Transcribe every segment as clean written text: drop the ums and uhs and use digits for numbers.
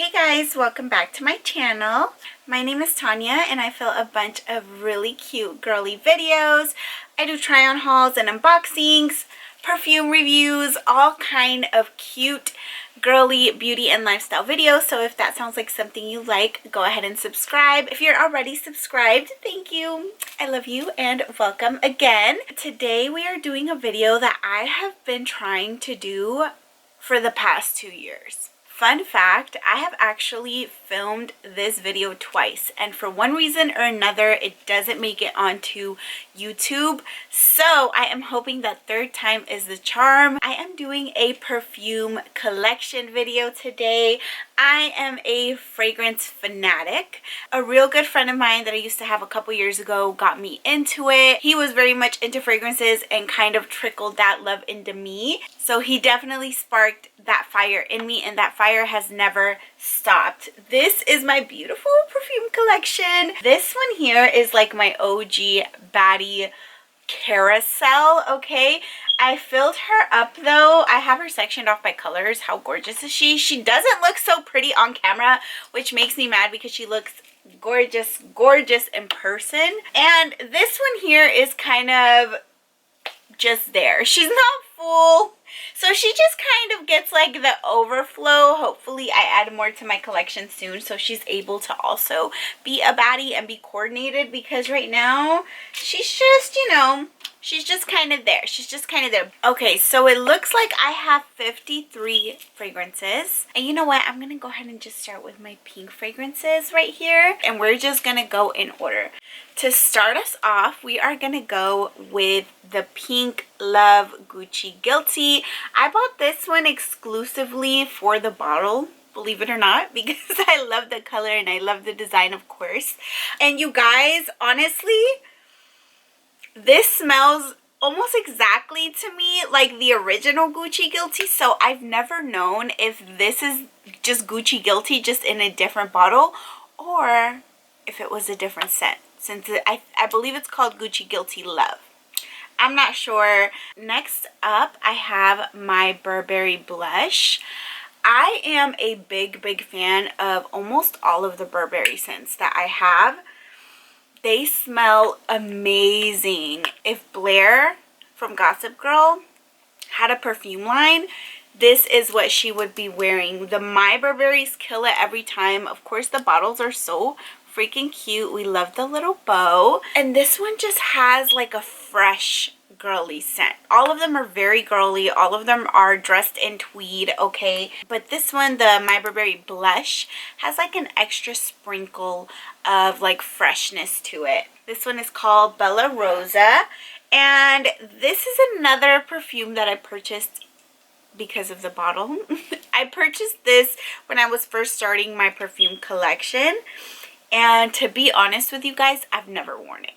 Hey guys, welcome back to my channel. My name is Tanya and I film a bunch of really cute girly videos. I do try on hauls and unboxings, perfume reviews, all kind of cute girly beauty and lifestyle videos. So if that sounds like something you like, go ahead and subscribe. If you're already subscribed, thank you. I love you and welcome again. Today we are doing a video that I have been trying to do for the past 2 years. Fun fact, I have actually filmed this video twice, and for one reason or another it doesn't make it onto YouTube. So I am hoping that third time is the charm. I am doing a perfume collection video today. I am a fragrance fanatic. A real good friend of mine that I used to have a couple years ago got me into it. He was very much into fragrances and kind of trickled that love into me. So he definitely sparked that fire in me, and that fire has never stopped. This is my beautiful perfume collection. This one here is like my OG baddie carousel, okay? I filled her up though. I have her sectioned off by colors. How gorgeous is she? She doesn't look so pretty on camera, which makes me mad because she looks gorgeous in person. And this one here is kind of just there. She's not full, so she just kind of gets like the overflow. Hopefully I add more to my collection soon so she's able to also be a baddie and be coordinated, because right now she's just, you know, she's just kind of there. She's just kind of there. Okay, so it looks like I have 53 fragrances. And you know what? I'm going to go ahead and just start with my pink fragrances right here. And we're just going to go in order. To start us off, we are going to go with the Pink Love Gucci Guilty. I bought this one exclusively for the bottle, believe it or not, because I love the color and I love the design, of course. And you guys, honestly, this smells almost exactly to me like the original Gucci Guilty. So I've never known if this is just Gucci Guilty just in a different bottle, or if it was a different scent, since I believe it's called Gucci Guilty Love. I'm not sure. Next up, I have my Burberry blush. I am a big fan of almost all of the Burberry scents that I have. They smell amazing. If Blair from Gossip Girl had a perfume line, this is what she would be wearing. The My Burberrys kill it every time. Of course, the bottles are so freaking cute. We love the little bow. And this one just has like a fresh girly scent. All of them are very girly. All of them are dressed in tweed, okay? But this one, the My Burberry blush, has like an extra sprinkle of like freshness to it. This one is called Bella Rosa. And this is another perfume that I purchased because of the bottle. I purchased this when I was first starting my perfume collection. And to be honest with you guys, I've never worn it.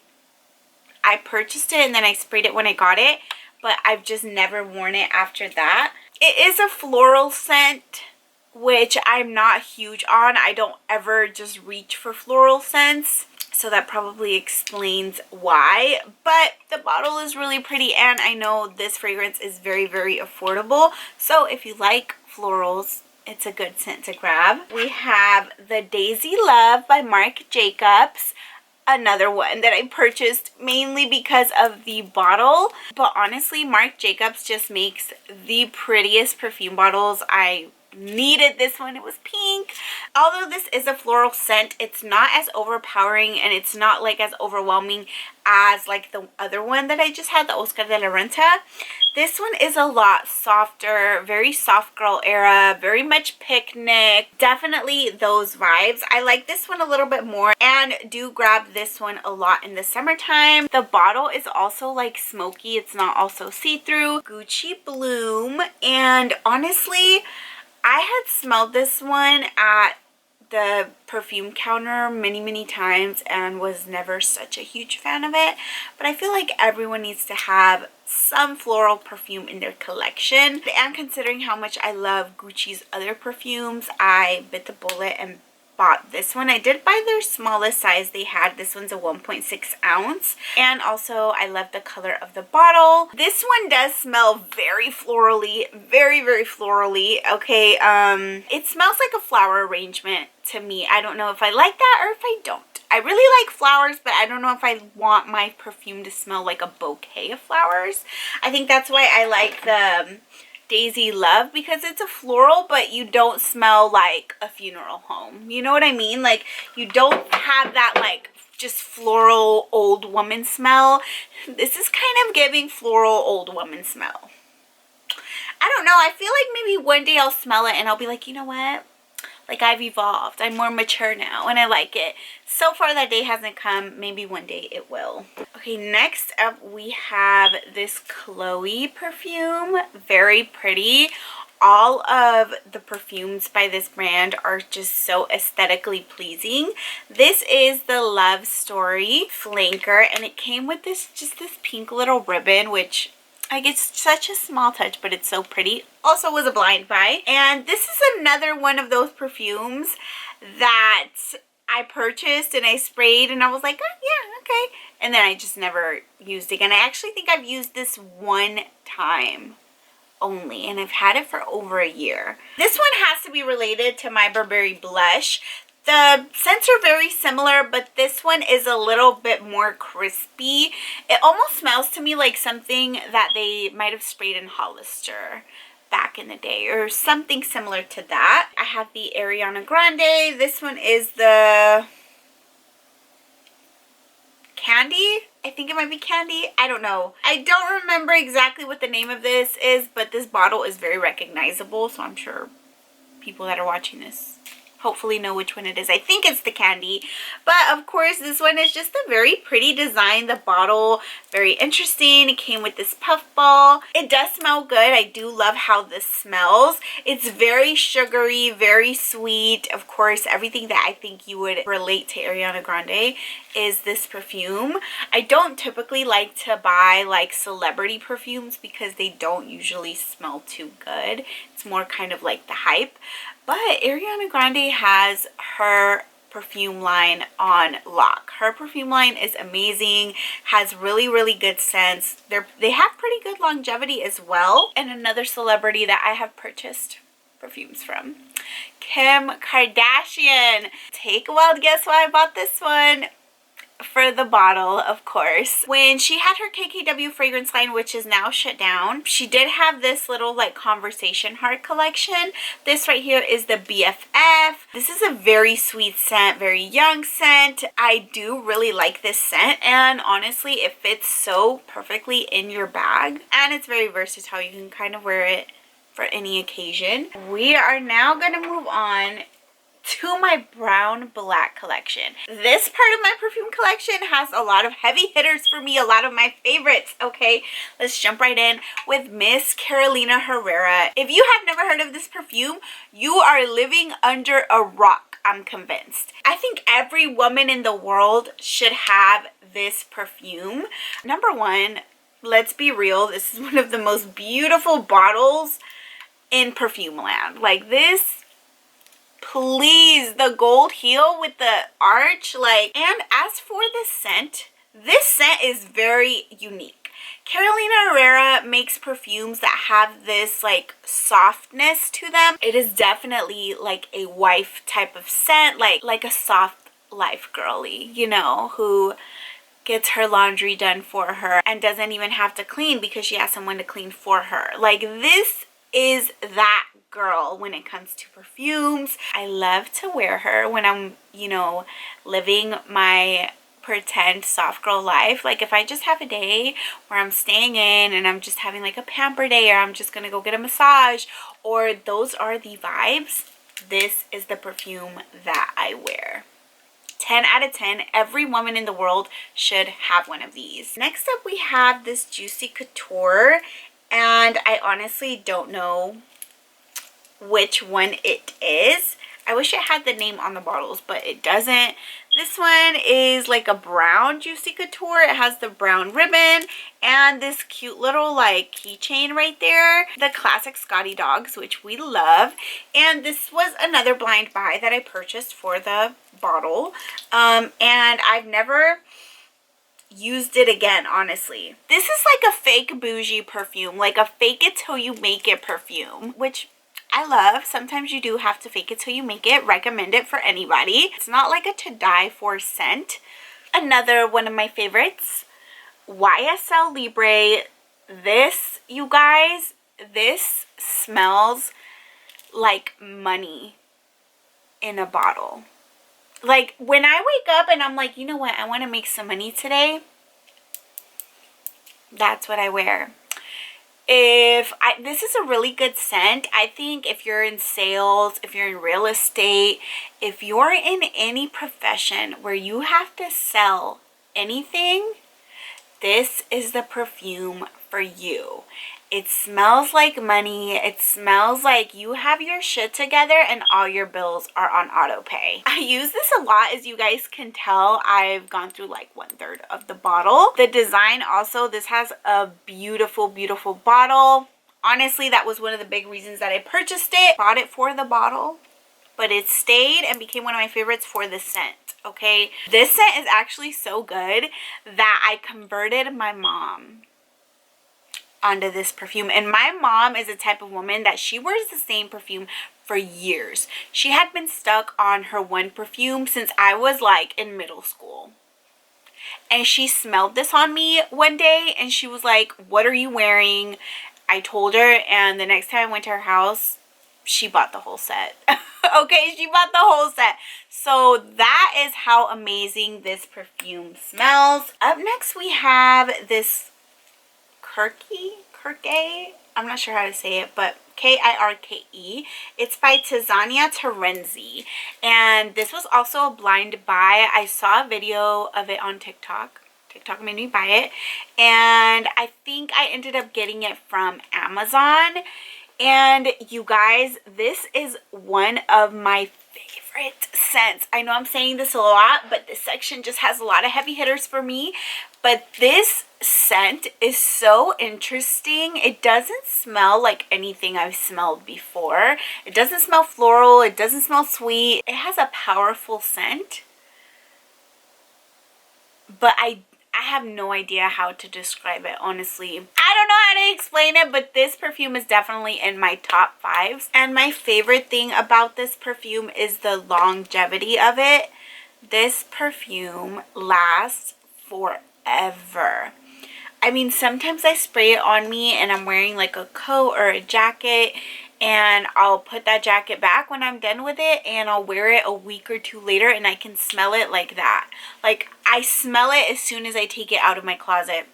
I purchased it and then I sprayed it when I got it, but I've just never worn it after that. It is a floral scent, which I'm not huge on. I don't ever just reach for floral scents, so that probably explains why. But the bottle is really pretty, and I know this fragrance is very affordable. So if you like florals, it's a good scent to grab. We have the Daisy Love by Marc Jacobs. Another one that I purchased mainly because of the bottle. But honestly, Marc Jacobs just makes the prettiest perfume bottles. I needed this one. It was pink. Although this is a floral scent, it's not as overpowering and it's not like as overwhelming as like the other one that I just had, the Oscar de la Renta. This one is a lot softer, very soft girl era, very much picnic, definitely those vibes. I like this one a little bit more and do grab this one a lot in the summertime. The bottle is also like smoky. It's not also see-through. Gucci Bloom. And honestly, I had smelled this one at the perfume counter many times and was never such a huge fan of it. But I feel like everyone needs to have some floral perfume in their collection. And considering how much I love Gucci's other perfumes, I bit the bullet and bought this one. I did buy their smallest size they had. This one's a 1.6 ounce. And also I love the color of the bottle. This one does smell very florally, very, very florally. Okay, it smells like a flower arrangement to me. I don't know if I like that or if I don't. I really like flowers, but I don't know if I want my perfume to smell like a bouquet of flowers. I think that's why I like the Daisy Love, because it's a floral, but you don't smell like a funeral home. You know what I mean? Like, you don't have that like just floral old woman smell. This is kind of giving floral old woman smell. I don't know. I feel like maybe one day I'll smell it and I'll be like, you know what? Like, I've evolved. I'm more mature now and I like it. So far that day hasn't come. Maybe one day it will. Okay, next up we have this Chloe perfume. Very pretty. All of the perfumes by this brand are just so aesthetically pleasing. This is the Love Story Flanker, and it came with this pink little ribbon, which like, it's such a small touch, but it's so pretty. Also was a blind buy. And this is another one of those perfumes that I purchased and I sprayed and I was like, oh yeah, okay. And then I just never used again. I actually think I've used this one time only, and I've had it for over a year. This one has to be related to my Burberry blush. The scents are very similar, but this one is a little bit more crispy. It almost smells to me like something that they might have sprayed in Hollister back in the day, or something similar to that. I have the Ariana Grande. This one is the Candy. I think it might be Candy. I don't know. I don't remember exactly what the name of this is, but this bottle is very recognizable, so I'm sure people that are watching this hopefully know which one it is. I think it's the Candy. But of course, this one is just a very pretty design. The bottle, very interesting. It came with this puffball. It does smell good. I do love how this smells. It's very sugary, very sweet. Of course, everything that I think you would relate to Ariana Grande is this perfume. I don't typically like to buy like celebrity perfumes because they don't usually smell too good. It's more kind of like the hype. But Ariana Grande has her perfume line on lock. Her perfume line is amazing, has really, really good scents. They have pretty good longevity as well. And another celebrity that I have purchased perfumes from, Kim Kardashian. Take a wild guess why I bought this one. For the bottle, of course. When she had her KKW fragrance line, which is now shut down, she did have this little like conversation heart collection. This right here is the BFF. This is a very sweet scent, very young scent. I do really like this scent, and honestly it fits so perfectly in your bag, and it's very versatile. You can kind of wear it for any occasion. We are now going to move on to my brown black collection. This part of my perfume collection has a lot of heavy hitters for me, a lot of my favorites. Okay, let's jump right in with Miss Carolina Herrera. If you have never heard of this perfume, you are living under a rock, I'm convinced. I think every woman in the world should have this perfume. Number one, let's be real, this is one of the most beautiful bottles in perfume land. Like this, please, the gold heel with the arch, like. And as for this scent is very unique. Carolina Herrera makes perfumes that have this like softness to them. It is definitely like a wife type of scent, like a soft life girly, you know, who gets her laundry done for her and doesn't even have to clean because she has someone to clean for her. Like, this is that girl when it comes to perfumes. I love to wear her when I'm, you know, living my pretend soft girl life. Like, if I just have a day where I'm staying in and I'm just having like a pamper day, or I'm just gonna go get a massage, or those are the vibes, this is the perfume that I wear. 10 out of 10. Every woman in the world should have one of these. Next up we have this Juicy Couture, and I honestly don't know which one it is. I wish wish it had the name on the bottles, but it doesn't. This one is like a brown Juicy Couture. It has the brown ribbon and this cute little like keychain right there. The classic Scotty dogs, which we love. And this was another blind buy that I purchased for the bottle. And I've never used it again, honestly. This is like a fake bougie perfume, like a fake it till you make it perfume, which I love. Sometimes you do have to fake it till you make it. Recommend it for anybody. It's not like a to die for scent. Another one of my favorites, YSL Libre. This, you guys, this smells like money in a bottle. Like when I wake up and I'm like, you know what, I want to make some money today, that's what I wear. This is a really good scent. I think if you're in sales, if you're in real estate, if you're in any profession where you have to sell anything, this is the perfume for you. It smells like money. It smells like you have your shit together and all your bills are on auto pay. I use this a lot, as you guys can tell. I've gone through like 1/3 of the bottle. The design also, this has a beautiful, beautiful bottle. Honestly, that was one of the big reasons that I purchased it. Bought it for the bottle, but it stayed and became one of my favorites for the scent. Okay, this scent is actually so good that I converted my mom onto this perfume. And my mom is the type of woman that she wears the same perfume for years. She had been stuck on her one perfume since I was like in middle school. And she smelled this on me one day and she was like, what are you wearing? I told her, and the next time I went to her house, she bought the whole set. Okay, she bought the whole set. So that is how amazing this perfume smells. Up next we have this Kirke, I'm not sure how to say it, but Kirke. It's by Tiziana Terenzi, and this was also a blind buy. I saw a video of it on TikTok. TikTok made me buy it, and I think I ended up getting it from Amazon. And you guys, this is one of my favorite scents. I know I'm saying this a lot, but this section just has a lot of heavy hitters for me. But this scent is so interesting. It doesn't smell like anything I've smelled before. It doesn't smell floral. It doesn't smell sweet. It has a powerful scent, but I have no idea how to describe it, honestly. I don't know how to explain it, but this perfume is definitely in my top 5s. And my favorite thing about this perfume is the longevity of it. This perfume lasts forever. I mean, sometimes I spray it on me and I'm wearing like a coat or a jacket, and I'll put that jacket back when I'm done with it and I'll wear it a week or 2 later and I can smell it like that. Like, I smell it as soon as I take it out of my closet.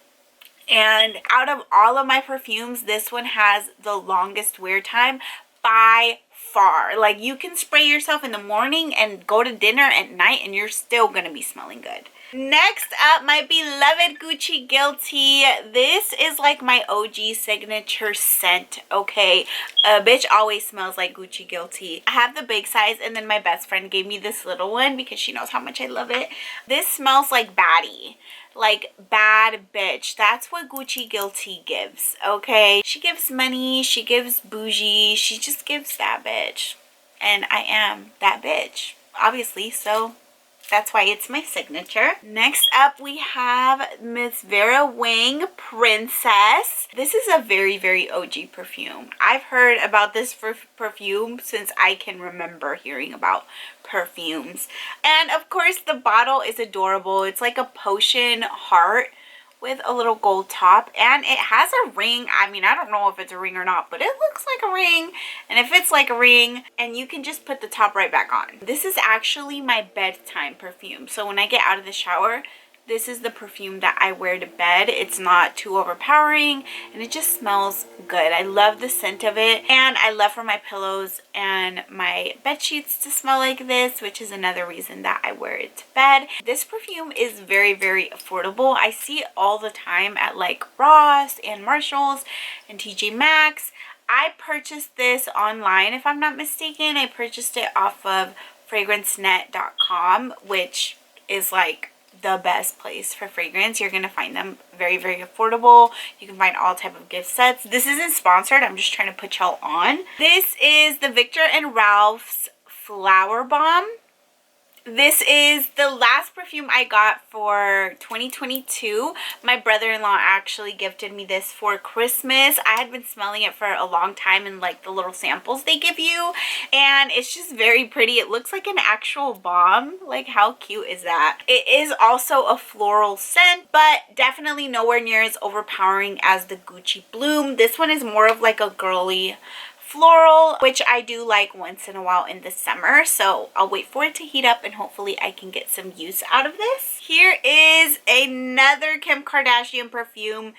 And out of all of my perfumes, this one has the longest wear time by far. Like, you can spray yourself in the morning and go to dinner at night and you're still gonna be smelling good. Next up, my beloved Gucci Guilty. This is like my OG signature scent, okay? A bitch always smells like Gucci Guilty. I have the big size, and then my best friend gave me this little one because she knows how much I love it. This smells like baddie. Like bad bitch. That's what Gucci Guilty gives, okay? She gives money, she gives bougie, she just gives that bitch. And I am that bitch, obviously, so that's why it's my signature. Next up, we have Miss Vera Wang Princess. This is a very, very OG perfume. I've heard about this perfume since I can remember hearing about perfumes. And of course, the bottle is adorable. It's like a potion heart with a little gold top, and it has a ring. I mean, I don't know if it's a ring or not, but it looks like a ring, and it fits like a ring, and you can just put the top right back on. This is actually my bedtime perfume, so when I get out of the shower, this is the perfume that I wear to bed. It's not too overpowering, and it just smells good. I love the scent of it, and I love for my pillows and my bed sheets to smell like this, which is another reason that I wear it to bed. This perfume is very, very affordable. I see it all the time at like Ross and Marshalls and TJ Maxx. I purchased this online, if I'm not mistaken. I purchased it off of fragrancenet.com, which is like the best place for fragrance. You're gonna find them very, very affordable. You can find all type of gift sets. This isn't sponsored. I'm just trying to put y'all on. This is the Viktor and Ralph's Flower Bomb. This is the last perfume I got for 2022. My brother-in-law actually gifted me this for Christmas. I had been smelling it for a long time in like the little samples they give you, and it's just very pretty. It looks like an actual bomb. Like, how cute is that? It is also a floral scent, but definitely nowhere near as overpowering as the Gucci Bloom. This one is more of like a girly floral, which I do like once in a while in the summer, so I'll wait for it to heat up and hopefully I can get some use out of this. Here is another Kim Kardashian perfume.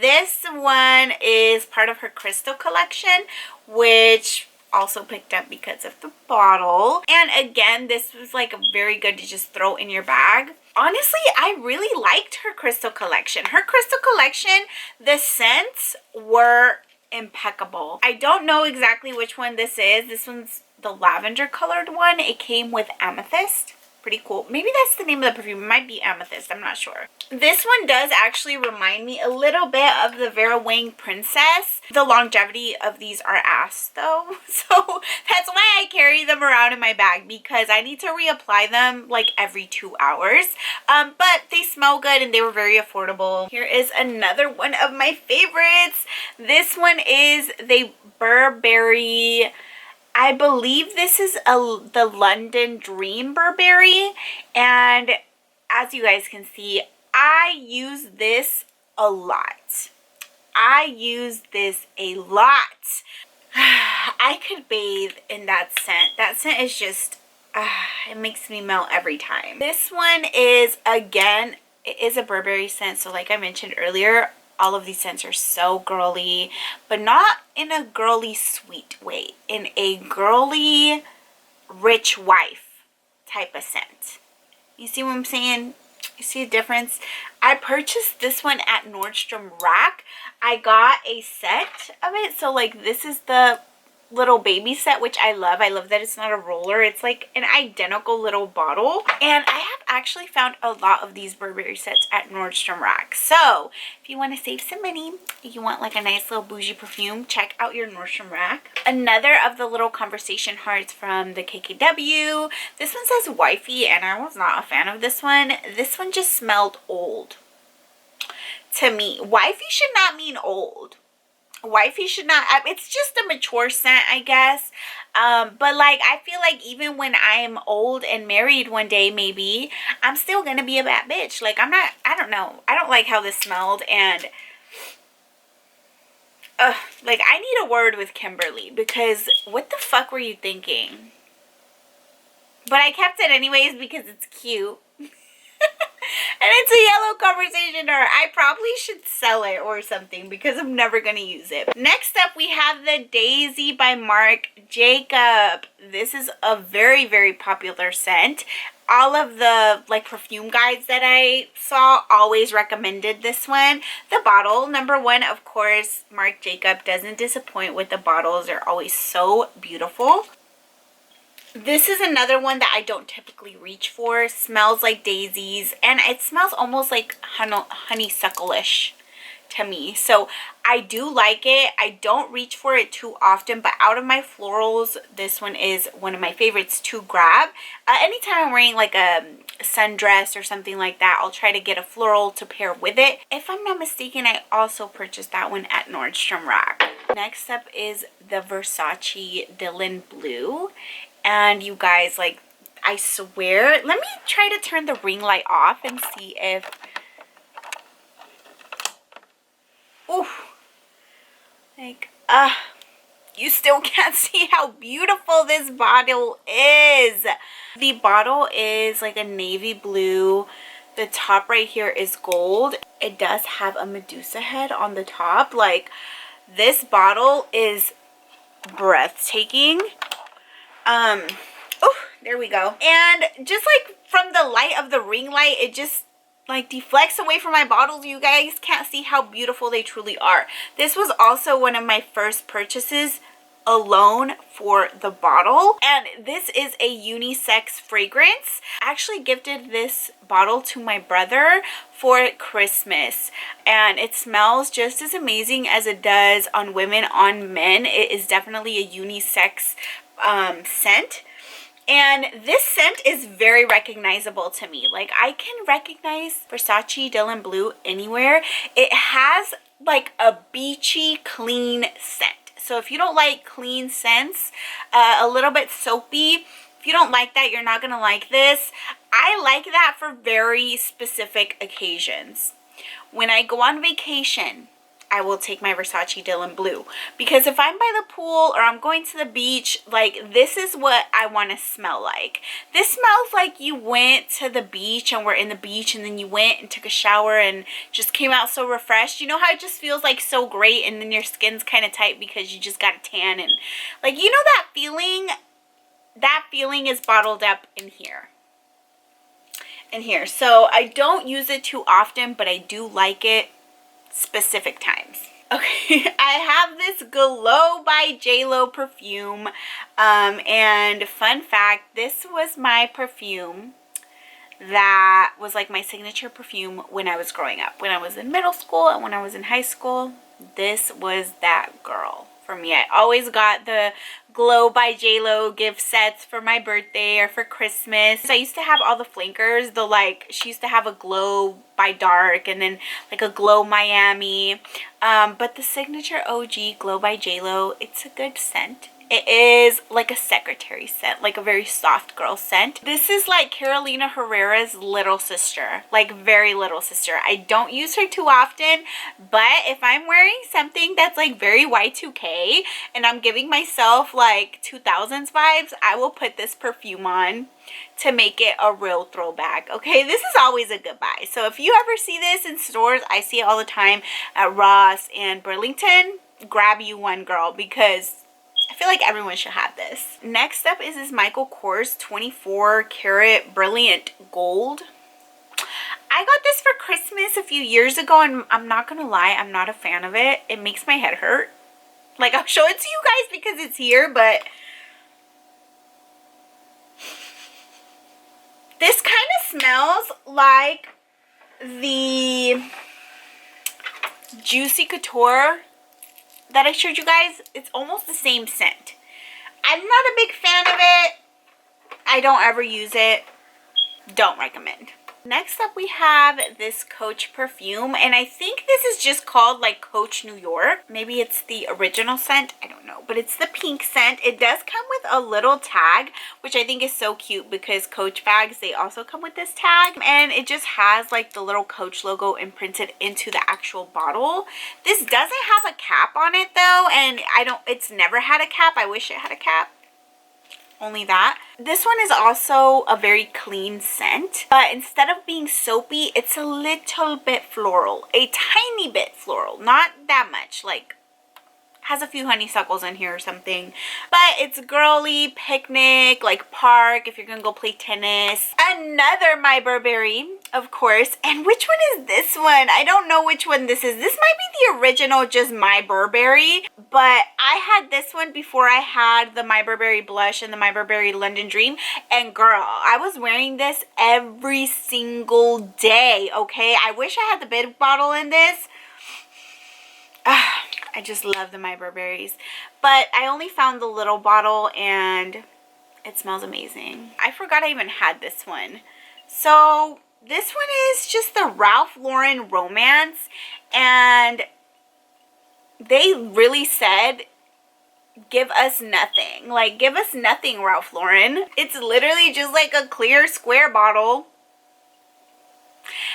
This one is part of her Crystal collection, which also picked up because of the bottle. And again, this was like very good to just throw in your bag. Honestly, I really liked her Crystal collection. Her Crystal collection, the scents were impeccable. I don't know exactly which one this is. This one's the lavender colored one. It came with amethyst. Pretty cool. Maybe that's the name of the perfume. It might be amethyst. I'm not sure. This one does actually remind me a little bit of the Vera Wang Princess. The longevity of these are ass though. So that's why I carry them around in my bag, because I need to reapply them like every 2 hours. But they smell good and they were very affordable. Here is another one of my favorites. This one is the Burberry, I believe this is the London Dream Burberry, and as you guys can see, I use this a lot. I use this a lot. I could bathe in that scent. That scent is just, it makes me melt every time. This one is, again, it is a Burberry scent, so like I mentioned earlier, all of these scents are so girly, but not in a girly sweet way, in a girly rich wife type of scent. You see what I'm saying? You see a difference? I purchased this one at Nordstrom Rack. I got a set of it, so like this is the little baby set, which I love. I love that it's not a roller. It's like an identical little bottle. And I have actually found a lot of these Burberry sets at Nordstrom Rack. So if you want to save some money, you want like a nice little bougie perfume, check out your Nordstrom Rack. Another of the little conversation hearts from the KKW. This one says wifey, and I was not a fan of this one. This one just smelled old to me. Wifey should not mean old. Wifey should not, it's just a mature scent, I guess. But like, I feel like even when I'm old and married one day, maybe, I'm still gonna be a bad bitch. Like, I'm not, I don't know. I don't like how this smelled, and like, I need a word with Kimberly, because what the fuck were you thinking? But I kept it anyways because it's cute. And it's a yellow conversation heart. I probably should sell it or something because I'm never going to use it. Next up, we have the Daisy by Marc Jacob. This is a very, very popular scent. All of the like perfume guides that I saw always recommended this one. The bottle, number one, of course, Marc Jacob doesn't disappoint with the bottles. They're always so beautiful. This is another one that I don't typically reach for. Smells like daisies, and it smells almost like honeysuckle-ish to me. So I do like it. I don't reach for it too often, but out of my florals, this one is one of my favorites to grab. Anytime I'm wearing like a sundress or something like that, I'll try to get a floral to pair with it. If I'm not mistaken, I also purchased that one at Nordstrom Rack. Next up is the Versace Dylan Blue. And you guys, like, I swear, let me try to turn the ring light off and see if, ooh, like, you still can't see how beautiful this bottle is. The bottle is like a navy blue. The top right here is gold. It does have a Medusa head on the top. Like, this bottle is breathtaking. Oh, there we go. And just like from the light of the ring light, it just like deflects away from my bottles. You guys can't see how beautiful they truly are. This was also one of my first purchases alone for the bottle, and this is a unisex fragrance. I actually gifted this bottle to my brother for Christmas, and it smells just as amazing as it does on women, on men. It is definitely a unisex scent. And this scent is very recognizable to me. Like, I can recognize Versace Dylan Blue anywhere. It has like a beachy, clean scent. So if you don't like clean scents, a little bit soapy, if you don't like that, you're not gonna like this. I like that for very specific occasions. When I go on vacation, I will take my Versace Dylan Blue, because if I'm by the pool or I'm going to the beach, like, this is what I want to smell like. This smells like you went to the beach and were in the beach, and then you went and took a shower and just came out so refreshed. You know how it just feels like so great, and then your skin's kind of tight because you just got a tan, and like, you know that feeling? That feeling is bottled up in here. So I don't use it too often, but I do like it specific times. Okay, I have this Glow by JLo perfume, and fun fact, this was my perfume that was like my signature perfume when I was growing up. When I was in middle school and when I was in high school, this was that girl for me. I always got the Glow by JLo gift sets for my birthday or for Christmas. I used to have all the flankers. She used to have a Glow by Dark and then like a Glow Miami. But the signature OG Glow by JLo, it's a good scent. It is like a secretary scent, like a very soft girl scent. This is like Carolina Herrera's little sister, like very little sister. I don't use her too often, but if I'm wearing something that's like very Y2K and I'm giving myself like 2000s vibes, I will put this perfume on to make it a real throwback. Okay, this is always a good buy. So if you ever see this in stores, I see it all the time at Ross and Burlington, grab you one, girl, because I feel like everyone should have this. Next up is this Michael Kors 24 karat brilliant gold. I got this for Christmas a few years ago, and I'm not gonna lie, I'm not a fan of it. It makes my head hurt. Like, I'll show it to you guys because it's here, but this kind of smells like the Juicy Couture that I showed you guys. It's almost the same scent. I'm not a big fan of it. I don't ever use it. Don't recommend. Next up, we have this Coach perfume, and I think this is just called like Coach New York. Maybe it's the original scent, I don't know, but it's the pink scent. It does come with a little tag, which I think is so cute because Coach bags, they also come with this tag, and it just has like the little Coach logo imprinted into the actual bottle. This doesn't have a cap on it though, and it's never had a cap. I wish it had a cap. Only that. This one is also a very clean scent, but instead of being soapy, it's a little bit floral, a tiny bit floral, not that much, like has a few honeysuckles in here or something, but it's girly, picnic, like park, if you're gonna go play tennis. Another My Burberry, of course. And which one is this one? I don't know which one this is. This might be the original, just My Burberry, but I had this one before I had the My Burberry blush and the My Burberry London Dream, and girl, I was wearing this every single day. Okay, I wish I had the big bottle in this. I just love the My Burberries, but I only found the little bottle and it smells amazing. I forgot I even had this one. So this one is just the Ralph Lauren Romance, and they really said give us nothing. Like, give us nothing, Ralph Lauren. It's literally just like a clear square bottle.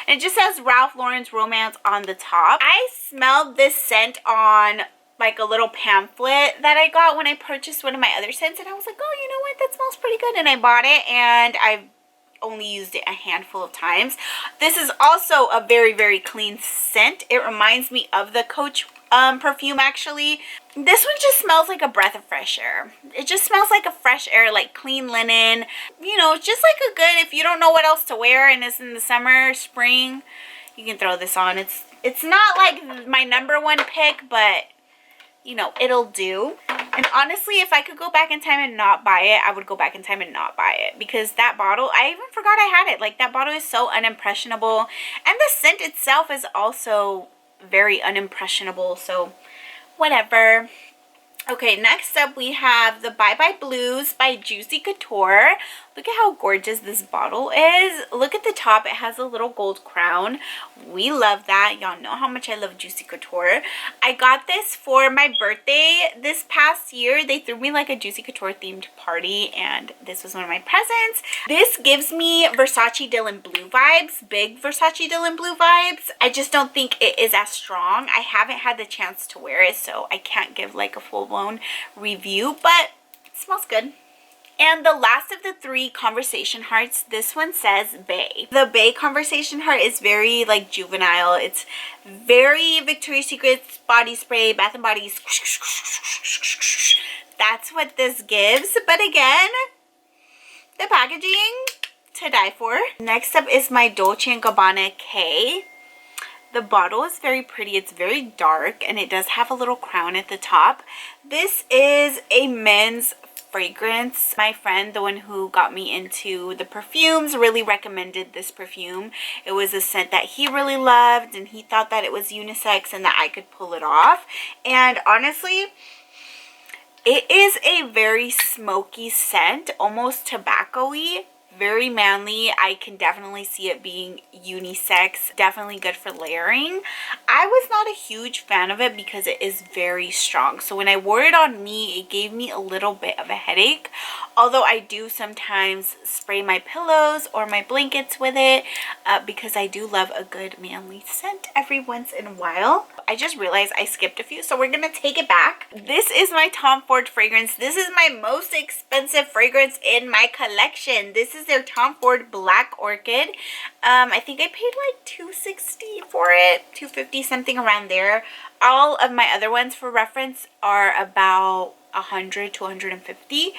And it just says Ralph Lauren's Romance on the top. I smelled this scent on like a little pamphlet that I got when I purchased one of my other scents, and I was like, oh, you know what, that smells pretty good, and I bought it, and I've only used it a handful of times. This is also a very, very clean scent. It reminds me of the Coach perfume, actually. This one just smells like a breath of fresh air. It just smells like a fresh air, like clean linen. You know, just like a good, if you don't know what else to wear and it's in the summer, spring, you can throw this on. It's not like my #1 pick, but you know, it'll do. And honestly, if I could go back in time and not buy it, I would go back in time and not buy it, because that bottle, I even forgot I had it. Like, that bottle is so unimpressionable, and the scent itself is also very unimpressionable, so whatever. Okay, next up we have the Bye Bye Blues by Juicy Couture. Look at how gorgeous this bottle is. Look at the top. It has a little gold crown. We love that. Y'all know how much I love Juicy Couture. I got this for my birthday this past year. They threw me like a Juicy Couture themed party, and this was one of my presents. This gives me Versace Dylan Blue vibes, big Versace Dylan Blue vibes. I just don't think it is as strong. I haven't had the chance to wear it, so I can't give like a full-blown review, but it smells good. And the last of the 3 conversation hearts, this one says Bae. The Bae conversation heart is very like juvenile. It's very Victoria's Secret's body spray, Bath and Body. That's what this gives. But again, the packaging to die for. Next up is my Dolce & Gabbana K. The bottle is very pretty. It's very dark, and it does have a little crown at the top. This is a men's fragrance. My friend, the one who got me into the perfumes, really recommended this perfume. It was a scent that he really loved, and he thought that it was unisex and that I could pull it off. And honestly, it is a very smoky scent, almost tobacco-y. Very manly. I can definitely see it being unisex. Definitely good for layering. I was not a huge fan of it because it is very strong. So when I wore it on me, it gave me a little bit of a headache. Although I do sometimes spray my pillows or my blankets with it because I do love a good manly scent every once in a while. I just realized I skipped a few, so we're going to take it back. This is my Tom Ford fragrance. This is my most expensive fragrance in my collection. This is their Tom Ford Black Orchid. I think I paid like $260 for it, $250, something around there. All of my other ones, for reference, are about $100 to $150.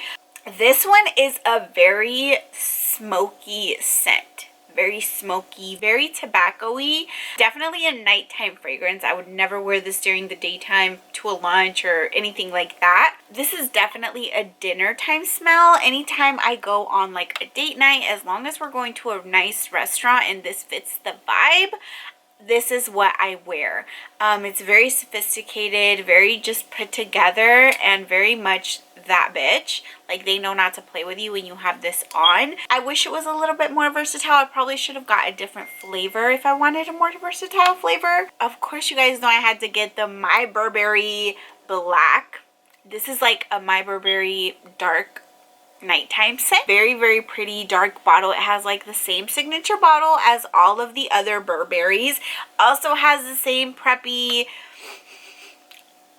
This one is a very smoky scent. Very smoky, very tobacco-y. Definitely a nighttime fragrance. I would never wear this during the daytime to a lunch or anything like that. This is definitely a dinner time smell. Anytime I go on like a date night, as long as we're going to a nice restaurant and this fits the vibe, this is what I wear. It's very sophisticated, very just put together, and very much that bitch. Like, they know not to play with you when you have this on. I wish it was a little bit more versatile. I probably should have got a different flavor if I wanted a more versatile flavor. Of course, you guys know I had to get the My Burberry Black. This is like a My Burberry dark nighttime scent. Very, very pretty dark bottle. It has like the same signature bottle as all of the other Burberrys. Also has the same preppy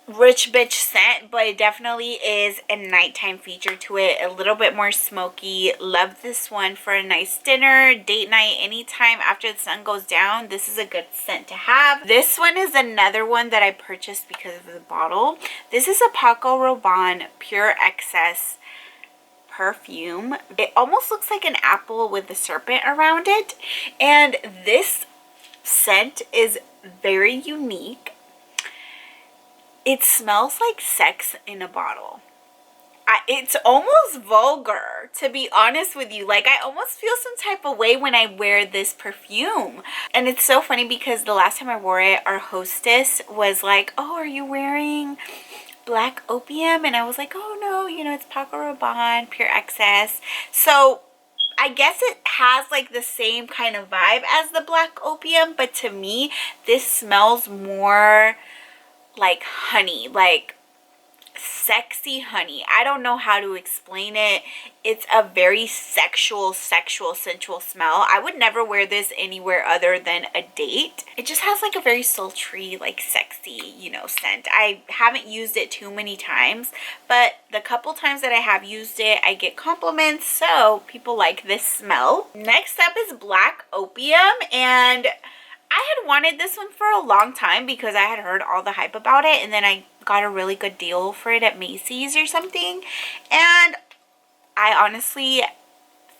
rich bitch scent, but it definitely is a nighttime feature to it. A little bit more smoky. Love this one for a nice dinner, date night, anytime after the sun goes down. This is a good scent to have. This one is another one that I purchased because of the bottle. This is a Paco Rabanne Pure Excess perfume. It almost looks like an apple with a serpent around it, and this scent is very unique. It smells like sex in a bottle. It's almost vulgar, to be honest with you. Like, I almost feel some type of way when I wear this perfume. And it's so funny because the last time I wore it, our hostess was like, "Oh, are you wearing Black Opium?" And I was like, "Oh no, you know, it's Paco Rabanne Pure Excess." So I guess it has like the same kind of vibe as the Black Opium, but to me this smells more like honey, like sexy honey. I don't know how to explain it. It's a very sexual, sensual smell. I would never wear this anywhere other than a date. It just has like a very sultry, like sexy, you know, scent. I haven't used it too many times, but the couple times that I have used it, I get compliments, so people like this smell. Next up is Black Opium, and I had wanted this one for a long time because I had heard all the hype about it, and then I got a really good deal for it at Macy's or something, and I honestly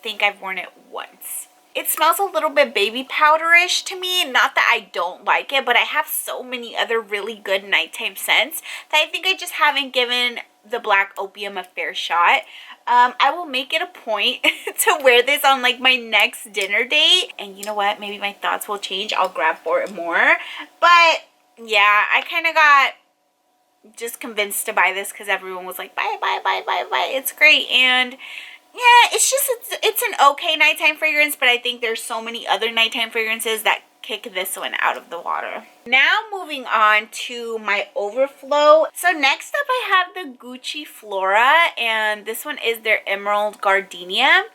think I've worn it once. It smells a little bit baby powderish to me. Not that I don't like it, but I have so many other really good nighttime scents that I think I just haven't given the Black Opium a fair shot. I will make it a point to wear this on like my next dinner date. And you know what? Maybe my thoughts will change. I'll grab for it more. But yeah, I kind of got just convinced to buy this because everyone was like, buy it, buy it, buy it, buy it, buy it. It's great. And yeah, it's an okay nighttime fragrance, but I think there's so many other nighttime fragrances that kick this one out of the water. Now moving on to my overflow. So next up I have the Gucci Flora, and this one is their Emerald Gardenia.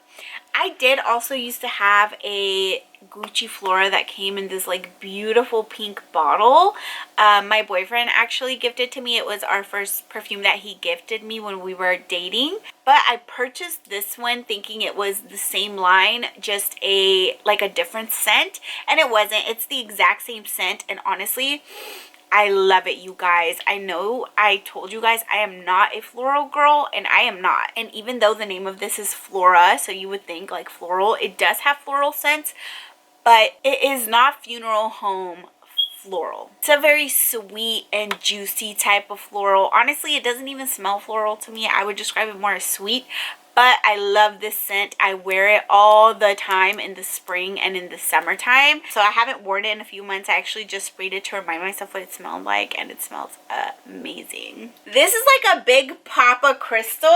I did also used to have a Gucci Flora that came in this like beautiful pink bottle. My boyfriend actually gifted to me. It was our first perfume that he gifted me when we were dating. But I purchased this one thinking it was the same line, just a different scent, and it wasn't. It's the exact same scent, and honestly, I love it, you guys. I know I told you guys I am not a floral girl, and I am not. And even though the name of this is Flora, so you would think like floral, it does have floral scents, but it is not funeral home floral. It's a very sweet and juicy type of floral. Honestly, it doesn't even smell floral to me. I would describe it more as sweet. But I love this scent. I wear it all the time in the spring and in the summertime. So I haven't worn it in a few months. I actually just sprayed it to remind myself what it smelled like, and it smells amazing. This is like a big Papa crystal.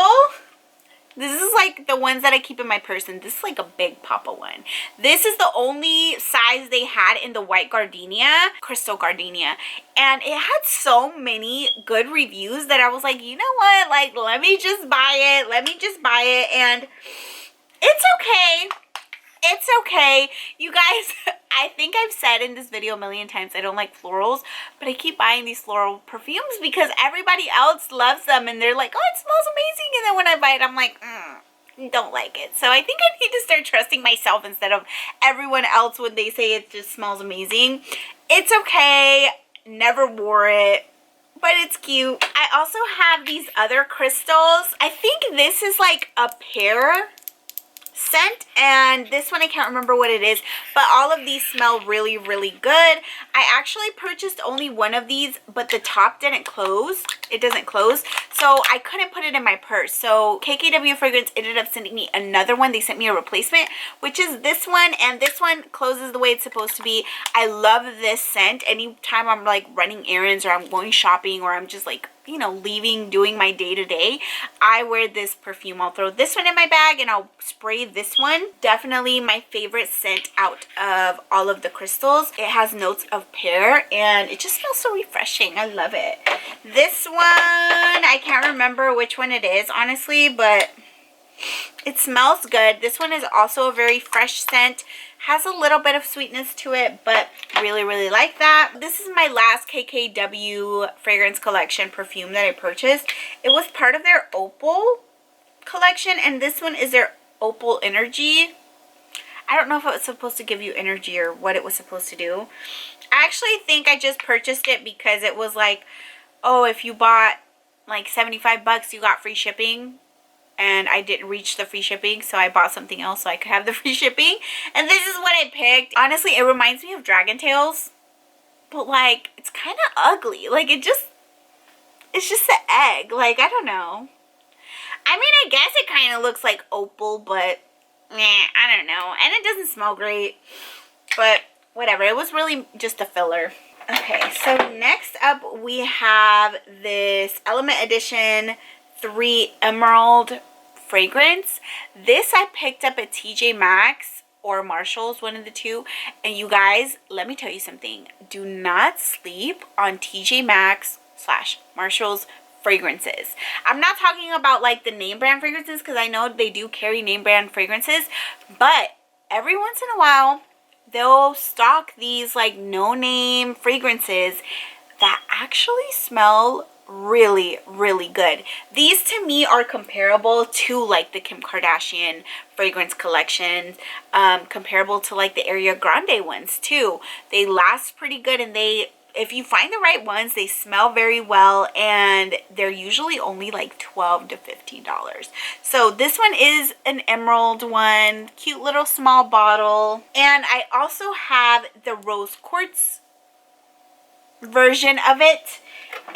This is like the ones that I keep in my purse, and this is like a big Papa one. This is the only size they had in the white gardenia, crystal gardenia, and it had so many good reviews that I was like, you know what, like, let me just buy it. And it's okay. It's okay. You guys, I think I've said in this video a million times I don't like florals, but I keep buying these floral perfumes because everybody else loves them, and they're like, oh, it smells amazing, and then when I buy it, I'm like, don't like it. So I think I need to start trusting myself instead of everyone else when they say it just smells amazing. It's okay. Never wore it, but it's cute. I also have these other crystals. I think this is like a pear scent, and this one I can't remember what it is, but all of these smell really, really good. I actually purchased only one of these, but the top didn't close. It doesn't close, so I couldn't put it in my purse. So KKW Fragrance ended up sending me another one. They sent me a replacement, which is this one, and this one closes the way it's supposed to be. I love this scent. Anytime I'm like running errands, or I'm going shopping, or I'm just like, you know, leaving, doing my day-to-day, I wear this perfume. I'll throw this one in my bag and I'll spray this one. Definitely my favorite scent out of all of the crystals. It has notes of pear, and it just smells so refreshing. I love it. This one, I can't remember which one it is, honestly, but it smells good. This one is also a very fresh scent. Has a little bit of sweetness to it, but really, really like that. This is my last KKW Fragrance Collection perfume that I purchased. It was part of their Opal collection, and this one is their Opal Energy. I don't know if it was supposed to give you energy or what it was supposed to do. I actually think I just purchased it because it was like, oh, if you bought like 75 bucks, you got free shipping. And I didn't reach the free shipping, so I bought something else so I could have the free shipping. And this is what I picked. Honestly, it reminds me of Dragon Tails, but like, it's kind of ugly. Like, it's just an egg. Like, I don't know. I mean, I guess it kind of looks like Opal, but I don't know. And it doesn't smell great, but whatever. It was really just a filler. Okay, so next up we have this Element Edition 3 Emerald fragrance. This I picked up at TJ Maxx or Marshall's, one of the two. And you guys, let me tell you something. Do not sleep on TJ Maxx / Marshall's fragrances. I'm not talking about like the name brand fragrances, because I know they do carry name brand fragrances, but every once in a while they'll stock these like no name fragrances that actually smell really, really good. These to me are comparable to like the Kim Kardashian fragrance collections, comparable to like the Ariana Grande ones too. They last pretty good, and if you find the right ones, they smell very well, and they're usually only like $12 to $15. So this one is an emerald one, cute little small bottle. And I also have the rose quartz version of it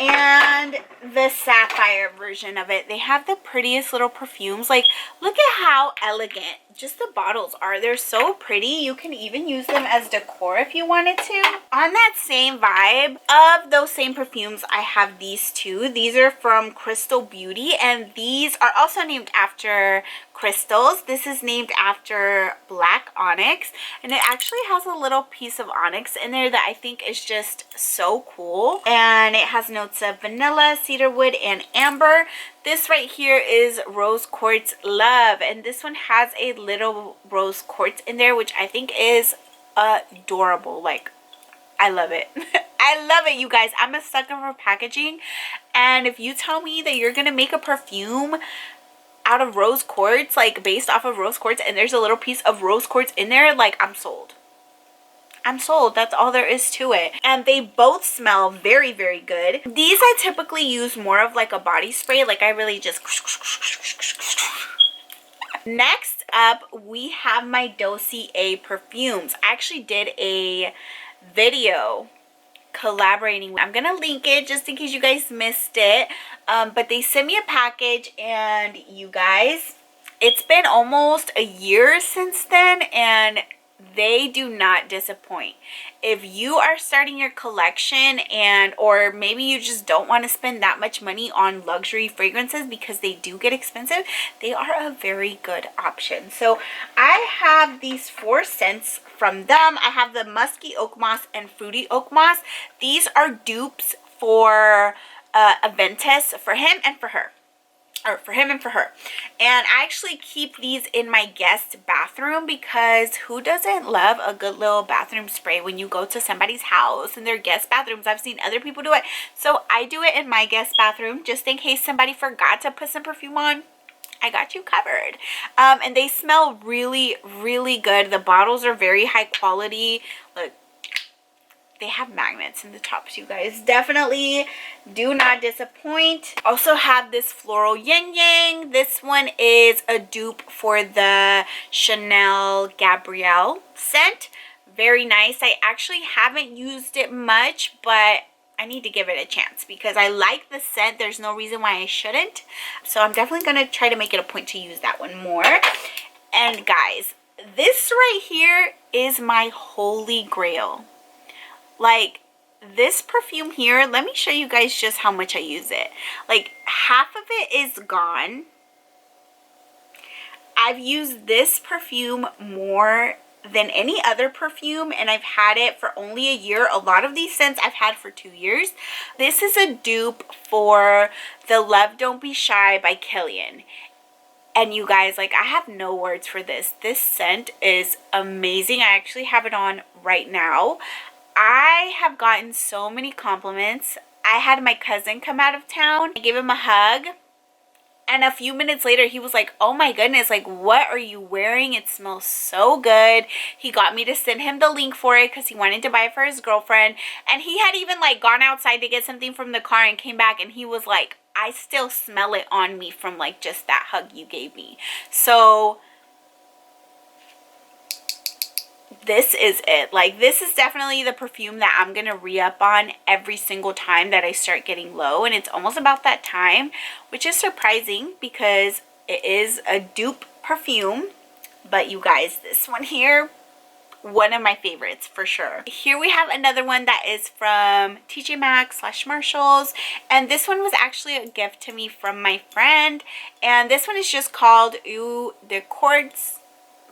and the sapphire version of it. They have the prettiest little perfumes. Like, look at how elegant just the bottles are. They're so pretty. You can even use them as decor if you wanted to. On that same vibe of those same perfumes, I have these two. These are from Crystal Beauty, and these are also named after crystals. This is named after black onyx, and it actually has a little piece of onyx in there that I think is just so cool. And it has notes of vanilla, cedarwood, and amber. This right here is Rose Quartz Love, and this one has a little rose quartz in there, which I think is adorable. Like, I love it. I love it, you guys. I'm a sucker for packaging, and if you tell me that you're gonna make a perfume out of rose quartz, like based off of rose quartz, and there's a little piece of rose quartz in there, like, I'm sold. I'm sold. That's all there is to it. And they both smell very, very good. These I typically use more of like a body spray. Like, I really just... Next up, we have my Dossier perfumes. I actually did a video collaborating. I'm gonna link it just in case you guys missed it. But they sent me a package, and you guys, it's been almost a year since then, and they do not disappoint. If you are starting your collection, or maybe you just don't want to spend that much money on luxury fragrances because they do get expensive, they are a very good option. So I have these 4 scents from them. I have the musky oak moss and fruity oak moss. These are dupes for Aventus, for him and for her. Or for him and for her. And I actually keep these in my guest bathroom, because who doesn't love a good little bathroom spray when you go to somebody's house in their guest bathrooms? I've seen other people do it, so I do it in my guest bathroom just in case somebody forgot to put some perfume on. I got you covered. And they smell really, really good. The bottles are very high quality. Look, they have magnets in the tops, you guys. Definitely do not disappoint. Also have this Floral Yin Yang. This one is a dupe for the Chanel Gabrielle scent. Very nice. I actually haven't used it much, but I need to give it a chance because I like the scent. There's no reason why I shouldn't. So I'm definitely going to try to make it a point to use that one more. And guys, this right here is my holy grail. Like, this perfume here, let me show you guys just how much I use it. Like, half of it is gone. I've used this perfume more than any other perfume, and I've had it for only a year. A lot of these scents I've had for 2 years. This is a dupe for the Love Don't Be Shy by Kilian. And you guys, like, I have no words for this. This scent is amazing. I actually have it on right now. I have gotten so many compliments. I had my cousin come out of town. I gave him a hug. And a few minutes later, he was like, oh my goodness, like, what are you wearing? It smells so good. He got me to send him the link for it because he wanted to buy it for his girlfriend. And he had even, like, gone outside to get something from the car and came back. And he was like, I still smell it on me from, like, just that hug you gave me. So this is it. Like, this is definitely the perfume that I'm gonna re-up on every single time that I start getting low, and it's almost about that time, which is surprising because it is a dupe perfume. But you guys, this one here, one of my favorites for sure. Here we have another one that is from TJ Maxx / Marshalls, and this one was actually a gift to me from my friend, and this one is just called Eau de Quartz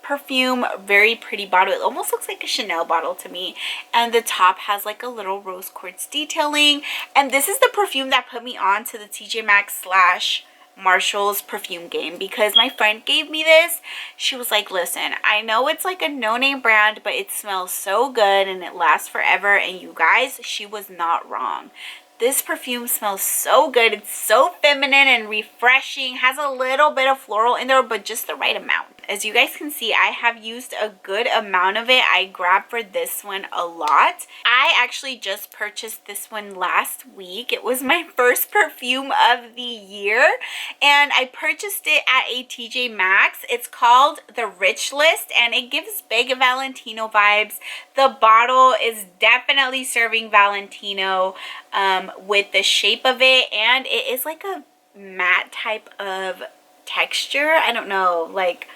perfume. Very pretty bottle. It almost looks like a Chanel bottle to me, and the top has like a little rose quartz detailing. And this is the perfume that put me on to the TJ Maxx / Marshalls perfume game, because my friend gave me this. She was like, listen, I know it's like a no-name brand, but it smells so good and it lasts forever. And you guys, she was not wrong. This perfume smells so good. It's so feminine and refreshing. Has a little bit of floral in there, but just the right amount. As you guys can see, I have used a good amount of it. I grabbed for this one a lot. I actually just purchased this one last week. It was my first perfume of the year, and I purchased it at a TJ Maxx. It's called the Rich List, and it gives big Valentino vibes. The bottle is definitely serving Valentino with the shape of it, and it is like a matte type of texture. I don't know, like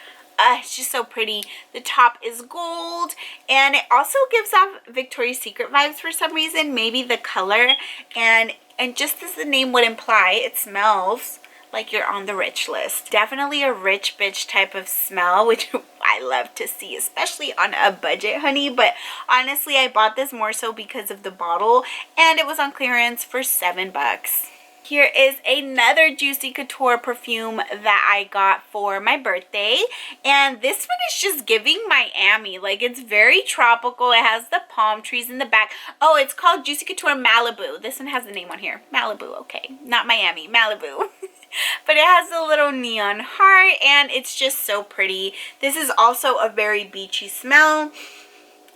it's just so pretty. The top is gold, and it also gives off Victoria's Secret vibes for some reason. Maybe the color, and just as the name would imply, it smells like you're on the rich list. Definitely a rich bitch type of smell, which I love to see, especially on a budget, honey. But honestly, I bought this more so because of the bottle, and it was on clearance for $7. Here is another Juicy Couture perfume that I got for my birthday, and this one is just giving Miami. Like, it's very tropical. It has the palm trees in the back. Oh, it's called Juicy Couture Malibu. This one has the name on here. Malibu, okay. Not Miami, Malibu. But it has a little neon heart, and it's just so pretty. This is also a very beachy smell.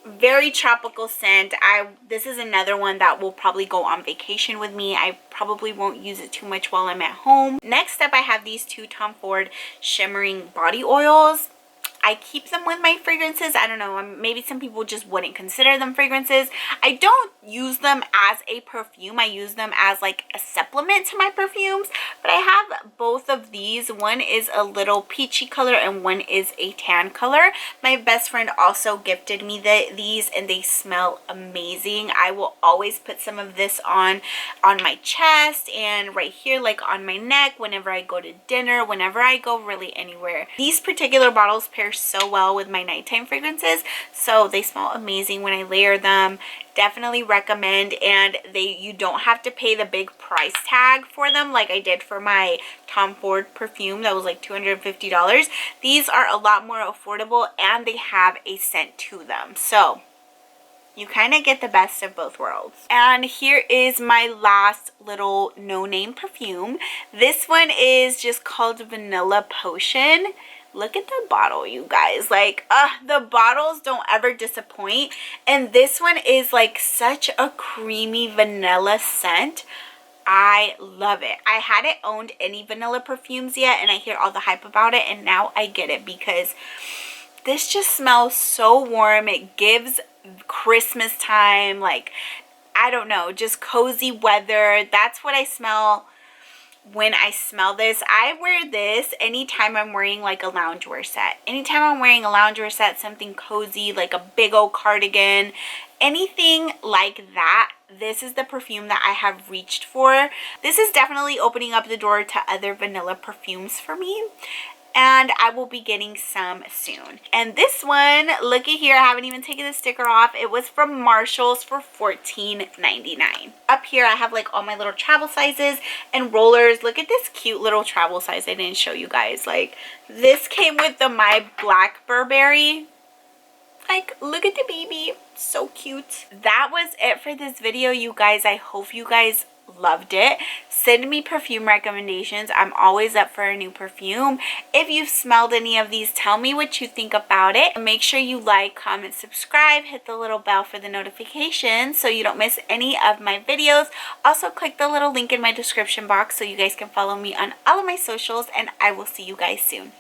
Very tropical scent. This is another one that will probably go on vacation with me. I probably won't use it too much while I'm at home. Next up, I have these two Tom Ford shimmering body oils. I keep them with my fragrances. I don't know, maybe some people just wouldn't consider them fragrances. I don't use them as a perfume. I use them as like a supplement to my perfumes. But I have both of these. One is a little peachy color and one is a tan color. My best friend also gifted me these, and they smell amazing. I will always put some of this on my chest and right here, like on my neck, whenever I go to dinner, whenever I go really anywhere. These particular bottles pair so well with my nighttime fragrances, so they smell amazing when I layer them. Definitely recommend, and you don't have to pay the big price tag for them like I did for my Tom Ford perfume that was like $250. These are a lot more affordable, and they have a scent to them, so you kind of get the best of both worlds. And here is my last little no-name perfume. This one is just called Vanilla Potion. Look at the bottle, you guys. Like, the bottles don't ever disappoint. And this one is like such a creamy vanilla scent. I love it. I hadn't owned any vanilla perfumes yet, and I hear all the hype about it, and now I get it because this just smells so warm. It gives Christmas time, like, I don't know, just cozy weather. That's what I smell when I smell this. I wear this anytime I'm wearing like a loungewear set. Anytime I'm wearing a loungewear set, something cozy, like a big old cardigan, anything like that, this is the perfume that I have reached for. This is definitely opening up the door to other vanilla perfumes for me, and I will be getting some soon. And this one, looky here, I haven't even taken the sticker off. It was from Marshall's for $14.99. Up here, I have like all my little travel sizes and rollers. Look at this cute little travel size I didn't show you guys. Like, this came with the My Black Burberry. Like, look at the baby. So cute. That was it for this video, you guys. I hope you guys loved it. Send me perfume recommendations. I'm always up for a new perfume. If you've smelled any of these, tell me what you think about it. Make sure you like, comment, subscribe, hit the little bell for the notifications so you don't miss any of my videos. Also, click the little link in my description box so you guys can follow me on all of my socials, and I will see you guys soon.